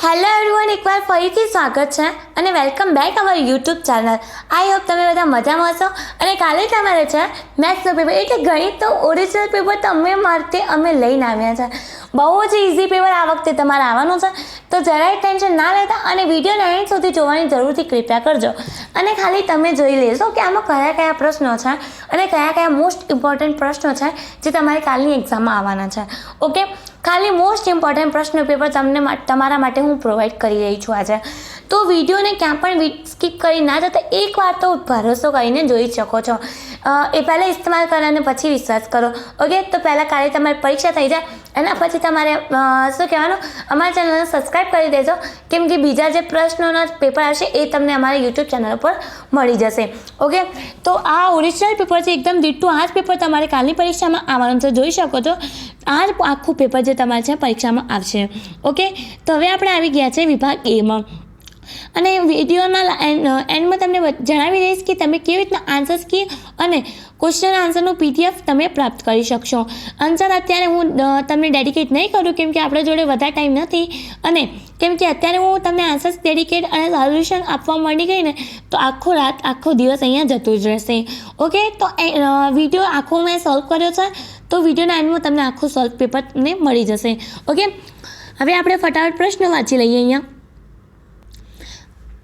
Hello everyone, એકવાર ફરીથી સ્વાગત છે અને welcome back our YouTube channel. I hope તમે બધા મજામાં હશો. અને કાલે તમારે છે મેથ્સનું પેપર એટલે ગણિતનું ઓરિજિનલ પેપર તમે માટે અમે લઈને આવ્યા છે. બહુ જ ઇઝી પેપર આ વખતે તમારે આવવાનું છે, તો જરાય ટેન્શન ના લેતા અને વિડીયોને એન્ડ સુધી જોવાની જરૂરથી કૃપયા કરજો. અને ખાલી તમે જોઈ લેશો કે આમાં કયા કયા પ્રશ્નો છે અને કયા કયા મોસ્ટ ઇમ્પોર્ટન્ટ પ્રશ્નો છે જે તમારે કાલની એક્ઝામમાં આવવાના છે. ઓકે, ખાલી મોસ્ટ ઇમ્પોર્ટન્ટ પ્રશ્ન પેપર તમારા માટે હું પ્રોવાઈડ કરી રહી છું આજે. તો વિડીયોને ક્યાં પણ સ્કીપ કરી ના જતા એકવાર તો ભરોસો કરીને જોઈ શકો છો. એ પહેલાં ઇસ્તેમાલ કરો અને પછી વિશ્વાસ કરો. ઓકે, તો પહેલાં કાલે તમારી પરીક્ષા થઈ જાય એના પછી તમારે શું કહેવાનું, અમારા ચેનલને સબસ્ક્રાઈબ કરી દેજો, કેમ કે બીજા જે પ્રશ્નોના પેપર આવશે એ તમને અમારા યુટ્યુબ ચેનલ પર મળી જશે. ઓકે, તો આ ઓરિજિનલ પેપર છે, એકદમ દીઠું આ જ પેપર તમારે કાલની પરીક્ષામાં આવવાનું છે. જોઈ શકો છો આ જ આખું પેપર જે તમારે છે પરીક્ષામાં આવશે. ઓકે, તો હવે આપણે આવી ગયા છે વિભાગ એમાં. અને વિડીયોના એન્ડમાં તમને જણાવી દઈશ કે તમે કેવી રીતના આન્સર્સ કી અને ક્વેશ્ચન આન્સરનું PDF તમે પ્રાપ્ત કરી શકશો. આન્સર અત્યારે હું તમને ડેડિકેટ નહીં કરું કેમ કે આપણા જોડે વધારે ટાઈમ નથી, અને કેમ કે અત્યારે હું તમને આન્સર્સ ડેડિકેટ અને સોલ્યુશન આપવા માંડી ગઈ ને તો આખો દિવસ અહીંયા જતું જ રહેશે. ઓકે, તો વિડીયો આખો મેં સોલ્વ કર્યો છે, તો વિડીયોના એન્ડમાં તમને આખું સોલ્વ પેપરને મળી જશે. ઓકે, હવે આપણે ફટાફટ પ્રશ્ન વાંચી લઈએ. અહીંયા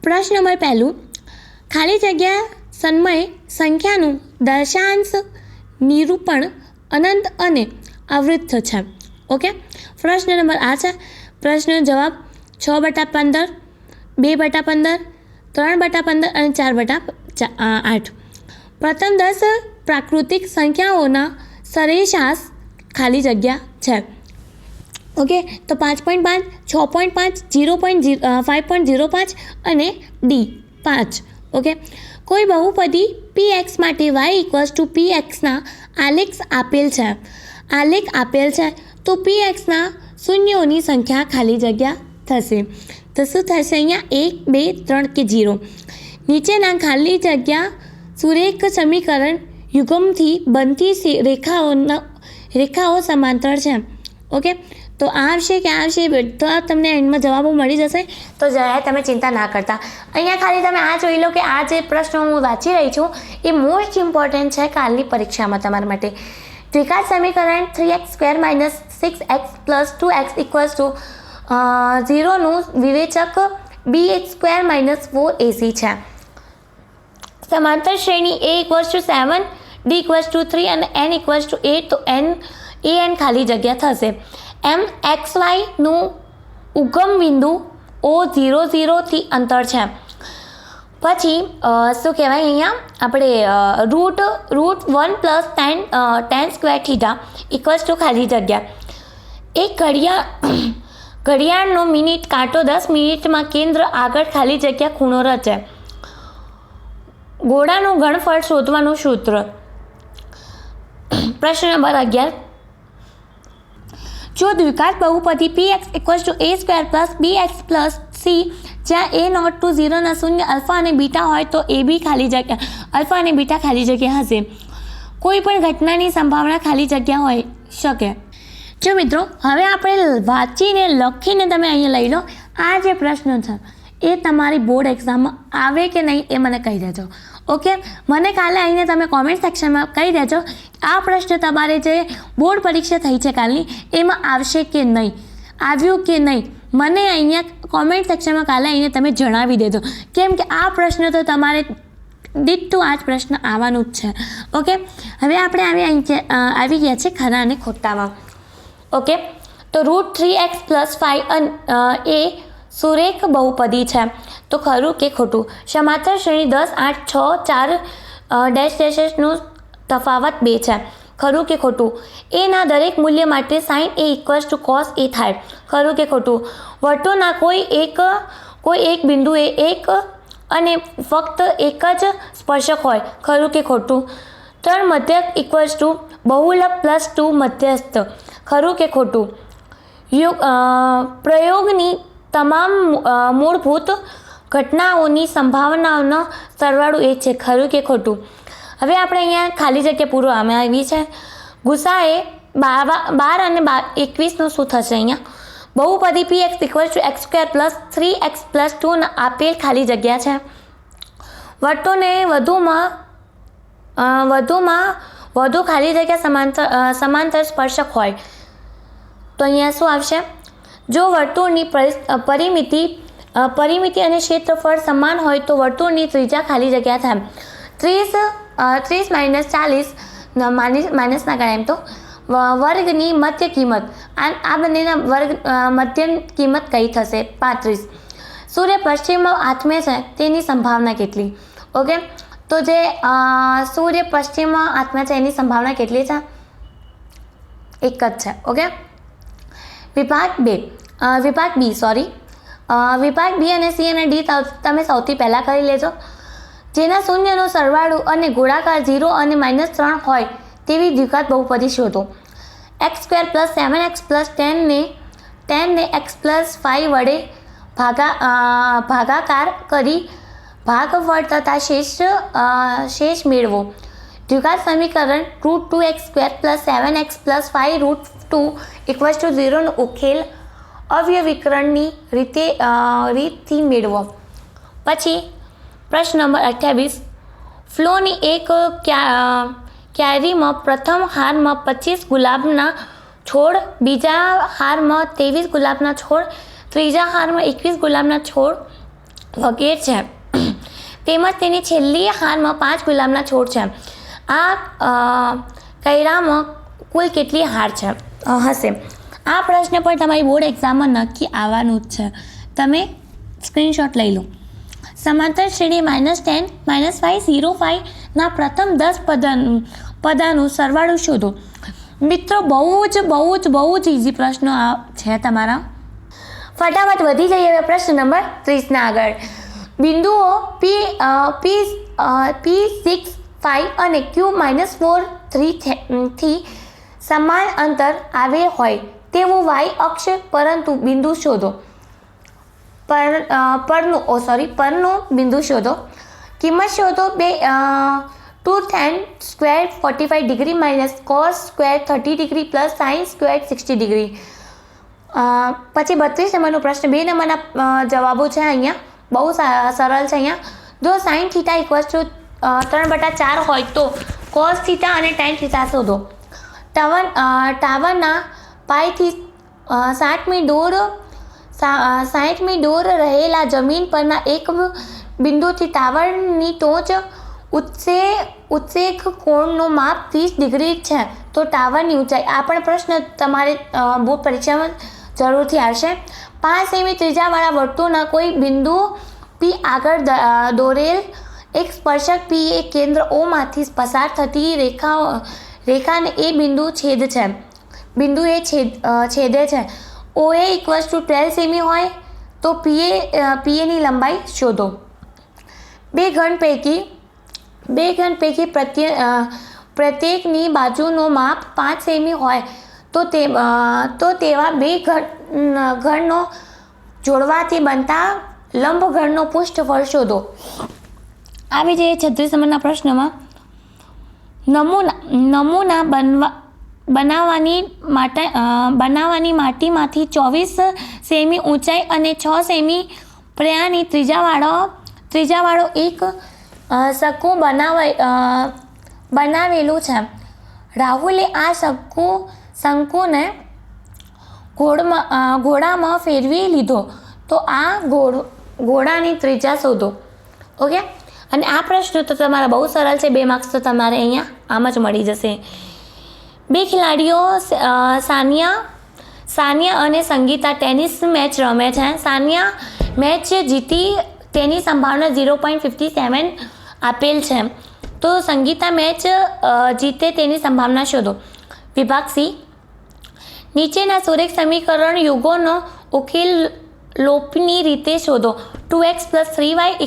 પ્રશ્ન નંબર પહેલું, ખાલી જગ્યા સન્મય સંખ્યાનું દશાંશ નિરૂપણ અનંત અને અવૃત્ત છે. ઓકે, પ્રશ્ન નંબર આ છે. પ્રશ્નનો જવાબ 6/15, 2/15, 3/15 અને 4/8. પ્રથમ 10 પ્રાકૃતિક સંખ્યાઓના સરેરાશ ખાલી જગ્યા છે. ઓકે, તો 5.5, 6.5, 5.05 અને D5. ઓકે, કોઈ બહુપદી px માટે y = pxના આલેખ આપેલ છે તો pxના શૂન્યોની સંખ્યા ખાલી જગ્યા થશે. તો શું થશે અહીંયા 1, 2, 3 કે 0. નીચેના ખાલી જગ્યા સુરેખ સમીકરણ યુગમથી બનતી રેખાઓ સમાંતર છે. ઓકે, તો આવશે કે આવશે બધા તમને એન્ડમાં જવાબો મળી જશે, તો જરાય તમે ચિંતા ના કરતા. અહીંયા ખાલી તમે આ જોઈ લો કે આ જે પ્રશ્નો હું વાંચી રહી છું એ મોસ્ટ ઇમ્પોર્ટન્ટ છે કાલની પરીક્ષામાં તમારા માટે. દ્વિઘાત સમીકરણ 3x² - 6x + 2x = 0નું વિવેચક bh² - 4ac છે. સમાંતર શ્રેણી a = 7, d = 3 અને n = 8, તો an ખાલી જગ્યા થશે. mxyનું ઉગમ બિંદુ O00 થી અંતર છે. પછી શું કહેવાય, અહીંયા આપણે √1 + tan² θ = ખાલી જગ્યા. એક ઘડિયાળનો મિનિટ કાંટો 10 મિનિટમાં કેન્દ્ર આગળ ખાલી જગ્યા ખૂણો રચે. ગોળાનું ઘનફળ શોધવાનું સૂત્ર. પ્રશ્ન નંબર 11, જો દ્વિઘાત બહુપદી px = a² + bx + c જ્યાં a0 to 0 ના શૂન્ય અલ્ફા અને બીટા હોય તો ab ખાલી જગ્યા અલ્ફા અને બીટા ખાલી જગ્યા હશે. કોઈ પણ ઘટનાની સંભાવના ખાલી જગ્યા હોઈ શકે. જો મિત્રો, હવે આપણે વાંચીને લખીને તમે અહીંયા લઈ લો. આ જે પ્રશ્ન છે એ તમારી બોર્ડ એક્ઝામમાં આવે કે નહીં એ મને કહી દેજો. ઓકે, મને કાલે આવીને તમે કોમેન્ટ સેક્શનમાં કહી દેજો આ પ્રશ્ન તમારે જે બોર્ડ પરીક્ષા થઈ છે કાલની એમાં આવશે કે નહીં, આવ્યું કે નહીં. મને અહીંયા કોમેન્ટ સેક્શનમાં કાલે આવીને તમે જણાવી દેજો, કેમ કે આ પ્રશ્ન તો તમારે દીઠું આ જ પ્રશ્ન આવવાનું જ છે. ઓકે, હવે આપણે આવી ગયા છે ખરા અને ખોટામાં. ઓકે, તો √3x + 5 એ સુરેખ બહુપદી છે, તો ખરું કે ખોટું. સમાંતર શ્રેણી 10, 8, 6, 4 નું તફાવત 2 છે. ખરું કે ખોટું. એના દરેક મૂલ્ય માટે sin a = cos a થાય. ખરું કે ખોટું. વર્તુળના કોઈ એક બિંદુએ એક અને ફક્ત એક જ સ્પર્શક હોય. ખરું કે ખોટું. 3 મધ્યક = બહુલક + 2 મધ્યસ્થ. ખરું કે ખોટું. પ્રયોગની તમામ મૂળભૂત ઘટનાઓની સંભાવનાઓનો સરવાળો એ છે. ખરું કે ખોટું. હવે આપણે અહીંયા ખાલી જગ્યા પૂરવામાં આવી છે. ગુસાએ 12 અને 21નું શું થશે? અહીંયા બહુપદી px = x² + 3x + 2 આપેલ ખાલી જગ્યા છે. વર્તુળને વધુ ખાલી જગ્યા સમાંતર સ્પર્શક હોય તો અહીંયા શું આવશે? જો વર્તુળની પરિમિતિ અને ક્ષેત્રફળ સમાન હોય તો વર્તુળની ત્રિજ્યા ખાલી જગ્યા થાય. 30 - 40 માઇનસના ગણાય એમ તો વર્ગની મધ્ય કિંમત, આ બંનેના વર્ગ મધ્યમ કિંમત કઈ થશે? 35. સૂર્ય પશ્ચિમમાં આથમે છે તેની સંભાવના કેટલી? ઓકે, તો જે સૂર્ય પશ્ચિમમાં આથમે છે એની સંભાવના કેટલી છે? 1 જ છે. ઓકે, વિભાગ બી અને સી અને ડી તમે સૌથી પહેલાં કરી લેજો. જેના શૂન્યનો સરવાળો અને ગોળાકાર 0 અને -3 હોય તેવી દ્વિઘાત બહુપદી શોધો. x² + 7x + 10 ને x + 5 વડે ભાગાકાર કરી ભાગફળ તથા શેષ મેળવો. દ્વિઘાત સમીકરણ √2x² + 7x + 5 √2 = 0 નો ઉકેલ અવ્યવીકરણની રીતથી મેળવો. પછી પ્રશ્ન નંબર 28. ફ્લોની એક ક્યારીમાં પ્રથમ હારમાં 25 ગુલાબના છોડ, બીજા હારમાં 23 ગુલાબના છોડ, ત્રીજા હારમાં 21 ગુલાબના છોડ વગેરે છે. તેમજ તેની છેલ્લી હારમાં 5 ગુલાબના છોડ છે. આ કૈરામાં કુલ કેટલી હાર હશે? આ પ્રશ્ન પર તમારી બોર્ડ એક્ઝામમાં નક્કી આવવાનું જ છે. તમે સ્ક્રીનશોટ લઈ લો. સમાંતર શ્રેણી -10 -5 0 5 પ્રથમ 10 પદાનું સરવાળો શોધો. મિત્રો, બહુ જ ઇઝી પ્રશ્નો છે તમારા. ફટાફટ વધી જઈએ હવે પ્રશ્ન નંબર 30 આગળ. બિંદુઓ P6 5 અને Q -4 3 થી સમાન અંતર આવેલ હોય તેવું y અક્ષ પરંતુ બિંદુ શોધો. પરનું બિંદુ શોધો. કિંમત શોધો. 2 tan square 45 degree -cos square 30 degree + sin square 60 degree. પછી 32 નંબરનો પ્રશ્ન. 2 નંબરના જવાબો છે અહીંયા, બહુ સરળ છે. અહીંયા જો sin θ = 3/4 હોય તો cos θ અને tan θ શોધો. ટાવરના પાયથી 60મી દૂર રહેલા જમીન પરના એક બિંદુથી ટાવરની ટોચ ઉત્સેક કોણનું માપ 30 ડિગ્રી છે તો ટાવરની ઊંચાઈ. આ પણ પ્રશ્ન તમારે બોર્ડ પરીક્ષામાં જરૂરથી આવશે. 5 સેમી ત્રિજ્યાવાળા વર્તુળના કોઈ બિંદુ P આગળ દોરેલ એક સ્પર્શક P એ કેન્દ્ર O માંથી પસાર થતી રેખાને એ બિંદુ છેદે છે. OA = 12 સેમી હોય તો PAની લંબાઈ શોધો. બે ઘન પૈકી પ્રત્યેકની બાજુનું માપ 5 સેમી હોય તો તેવા બે ઘનનો જોડવાથી બનતા લંબઘનનો પૃષ્ઠફળ શોધો. આવી જઈએ 36 નંબરના પ્રશ્નમાં. નમૂના બનાવવાની માટીમાંથી 24 સેમી ઊંચાઈ અને 6 સેમી પહોળાઈની ત્રિજ્યાવાળો એક શકું બનાવેલું છે. રાહુલે આ શંકુને ઘોડામાં ફેરવી લીધો તો આ ઘોડાની ત્રિજ્યા શોધો. ઓકે, અને આ પ્રશ્ન તો તમારા બહુ સરળ છે. 2 માર્ક્સ તો તમારે અહીંયા આમ જ મળી જશે. બે ખેલાડીઓ સાનિયા અને સંગીતા ટેનિસ મેચ રમે છે. સાનિયા મેચ જીતી તેની સંભાવના 0.57 આપેલ છે તો સંગીતા મેચ જીતે તેની સંભાવના શોધો. વિભાગ સી. નીચેના સુરેખ સમીકરણ યુગોનો ઉકેલ લોપની રીતે શોધો. 2x + 3y =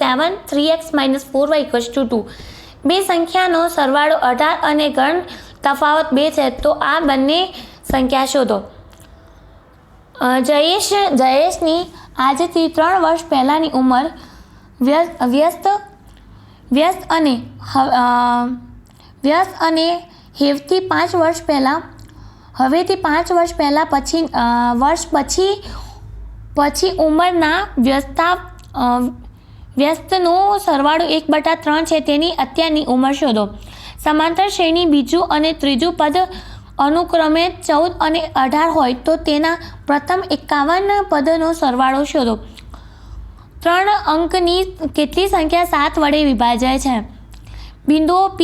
7 3x - 4y = 2. બે સંખ્યાનો સરવાળો 18 અને ગણ તફાવત 2 છે તો આ બંને સંખ્યા શોધો. જયેશની આજથી 3 વર્ષ પહેલાંની ઉંમર વ્યસ્ત અને હેવથી 5 વર્ષ પહેલાં હવેથી 5 વર્ષ પહેલાં પછી ઉંમરના વ્યસ્તનો સરવાળો 1/3 છે તેની અત્યારની ઉંમર શોધો. સમાંતર શ્રેણી બીજું અને ત્રીજું પદ અનુક્રમે 14 અને 18 હોય તો તેના પ્રથમ 51 પદનો સરવાળો શોધો. 3 અંકની કેટલી સંખ્યા 7 વડે વિભાજાય છે? બિંદુઓ P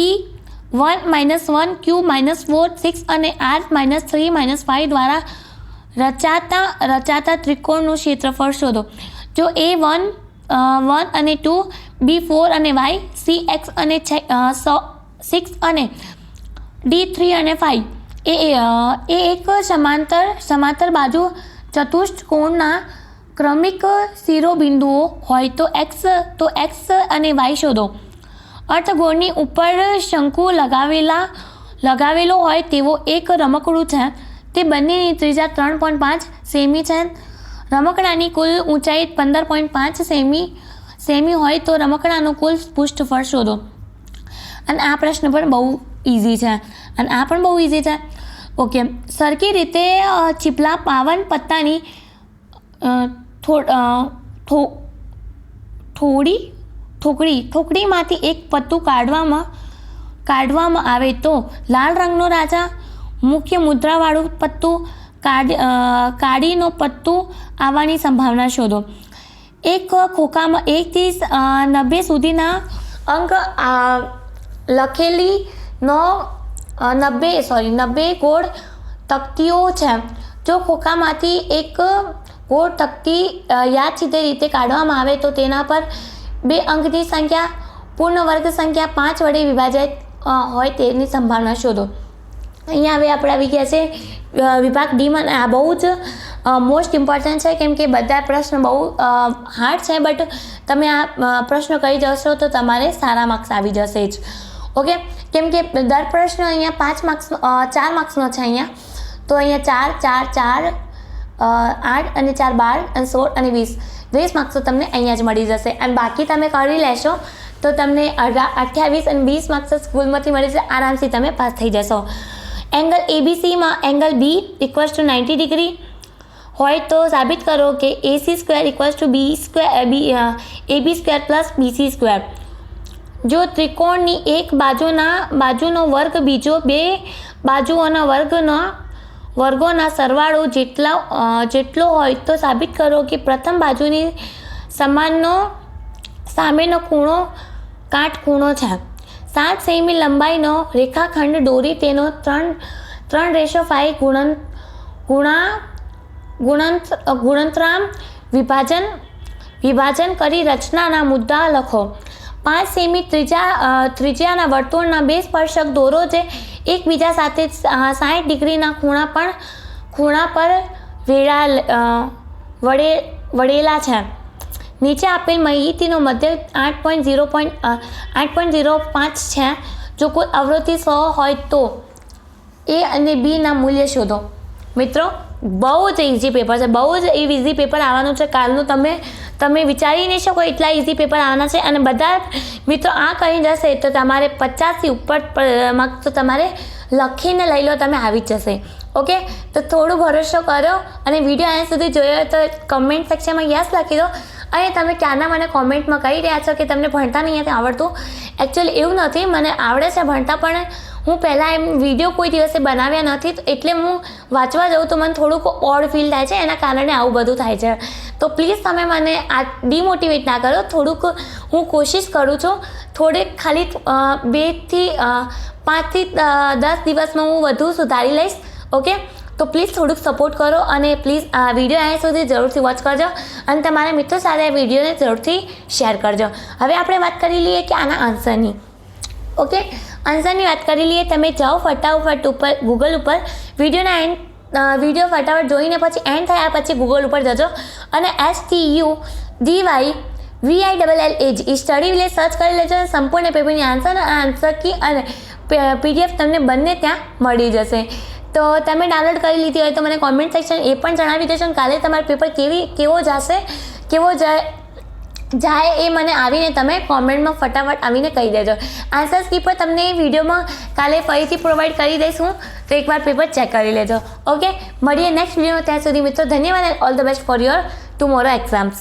1 -1 Q -4 6 અને R -3 -5 દ્વારા રચાતા ત્રિકોણનું ક્ષેત્રફળ શોધો. જો A1 1 અને 2, B 4 અને Y, C X અને 6 અને D 3 અને 5 એ એક સમાંતર બાજુ ચતુષ્કોણના ક્રમિક શિરોબિંદુઓ હોય તો X અને Y શોધો. અર્ધગોળની ઉપર શંકુ લગાવેલો હોય તેવો એક રમકડું છે. તે બંનેની ત્રિજ્યા 3.5 સેમી છે. રમકડાની કુલ ઊંચાઈ 15.5 સેમી હોય તો રમકડાનું કુલ પૃષ્ઠફળ શોધો. અને આ પ્રશ્ન પણ બહુ ઇઝી છે અને આ પણ બહુ ઇઝી છે. ઓકે, સરખી રીતે ચીપલા 52 પત્તાની ઠોકડીમાંથી એક પત્તું કાઢવામાં આવે તો લાલ રંગનો રાજા, મુખ્ય મુદ્રાવાળું પત્તું, કાળીનો પત્તું આવવાની સંભાવના શોધો. એક ખોખામાં 1 થી 90 સુધીના અંક લખેલી 90 ગોળ તકતીઓ છે. જો ખોખામાંથી એક ગોળ તકતી યાદચ્છિક રીતે કાઢવામાં આવે તો તેના પર 2 અંકની સંખ્યા પૂર્ણ વર્ગ સંખ્યા 5 વડે વિભાજિત હોય તેની સંભાવના શોધો. અહીંયા હવે આપણે આવી ગયા છે વિભાગ ડીમાં. આ બહુ જ મોસ્ટ ઇમ્પોર્ટન્ટ છે કેમ કે બધા પ્રશ્ન બહુ હાર્ડ છે, બટ તમે આ પ્રશ્ન કરી જશો તો તમારે સારા માર્ક્સ આવી જશે જ. ઓકે, કેમ કે દર પ્રશ્ન અહીંયા 4 માર્ક્સનો છે અહીંયા. તો અહીંયા 4, 8 અને 4 12 અને 16 અને 20 માર્ક્સ તો તમને અહીંયા જ મળી જશે. અને બાકી તમે કરી લેશો તો તમને 28 અને 20 માર્ક્સ સ્કૂલમાંથી મળી જશે. આરામથી તમે પાસ થઈ જશો. એંગલ ABCમાં એંગલ B = 90 ડિગ્રી હોય તો સાબિત કરો કે AC² = BC². જો ત્રિકોણની એક બાજુનો વર્ગ બીજો 2 બાજુઓના વર્ગોના સરવાળો જેટલો હોય તો સાબિત કરો કે પ્રથમ બાજુની સામેનો ખૂણો કાટખૂણો છે. 7 સેમી લંબાઈનો રેખાખંડ દોરી તેનો 3:5 ગુણોત્તરામ વિભાજન કરી રચનાના મુદ્દા લખો. 5 સેમી ત્રિજ્યાના વર્તુળના 2 સ્પર્શક દોરો જે એકબીજા સાથે 60 ડિગ્રીના ખૂણા પર વળેલા છે. નીચે આપેલ માહિતીનો મધ્ય 8.05 છે. જો કોઈ અવરોધી 100 હોય તો A અને B ના મૂલ્ય શોધો. મિત્રો, બહુ જ ઇઝી પેપર છે, બહુ જ ઇઝી પેપર આવવાનું છે કાલનું. તમે વિચારી નહીં શકો એટલા ઇઝી પેપર આવવાના છે. અને બધા મિત્રો આ કરી જશે તો તમારે 50 થી ઉપર માર્ક્સ તો તમારે લખીને લઈ લો, તમે આવી જ જશે. ઓકે, તો થોડું ભરોસો કરો અને વિડીયો અહીંયા સુધી જોયો તો કમેન્ટ સેક્શનમાં યસ લખી દો. અને તમે ક્યારના મને કોમેન્ટમાં કહી રહ્યા છો કે તમને ભણતા નહીં નથી આવડતું. એકચ્યુઅલી એવું નથી, મને આવડે છે ભણતા, પણ હું પહેલાં એમ વિડીયો કોઈ દિવસે બનાવ્યા નથી એટલે હું વાંચવા જાઉં તો મને થોડુંક ઓડ ફીલ થાય છે. એના કારણે આવું બધું થાય છે. તો પ્લીઝ તમે મને આ ડિમોટિવેટ ના કરો. થોડુંક હું કોશિશ કરું છું, થોડીક ખાલી 2 થી 5 થી 10 દિવસમાં હું વધુ સુધારી લઈશ. ઓકે, તો પ્લીઝ થોડુંક સપોર્ટ કરો અને પ્લીઝ આ વિડીયો અહીંયા સુધી જરૂરથી વોચ કરજો અને તમારા મિત્રો સાથે આ વિડીયોને જરૂરથી શેર કરજો. હવે આપણે વાત કરી લઈએ કે આના આન્સરની. ઓકે, આન્સરની વાત કરી લઈએ. તમે જાઓ ફટાફટ ઉપર ગૂગલ ઉપર વિડીયો ફટાફટ જોઈને પછી એન્ડ થયા પછી ગૂગલ ઉપર જજો અને STUDYVILLAG સ્ટડી વિલેજ સર્ચ કરી લેજો. સંપૂર્ણ પેપરની આન્સર કી અને PDF તમને બંને ત્યાં મળી જશે. તો તમે ડાઉનલોડ કરી લીધી હોય તો મને કોમેન્ટ સેક્શન એ પણ જણાવી દેજો કાલે તમારું પેપર કેવો જશે, જાય એ મને આવીને તમે કોમેન્ટમાં ફટાફટ આવીને કહી દેજો. આન્સર કી પર તમને વિડીયોમાં કાલે ફરીથી પ્રોવાઈડ કરી દઈશું, તો એકવાર પેપર ચેક કરી લેજો. ઓકે, મળીએ નેક્સ્ટ વિડીયો. ત્યાં સુધી મિત્રો ધન્યવાદ and all the best for your tomorrow exams.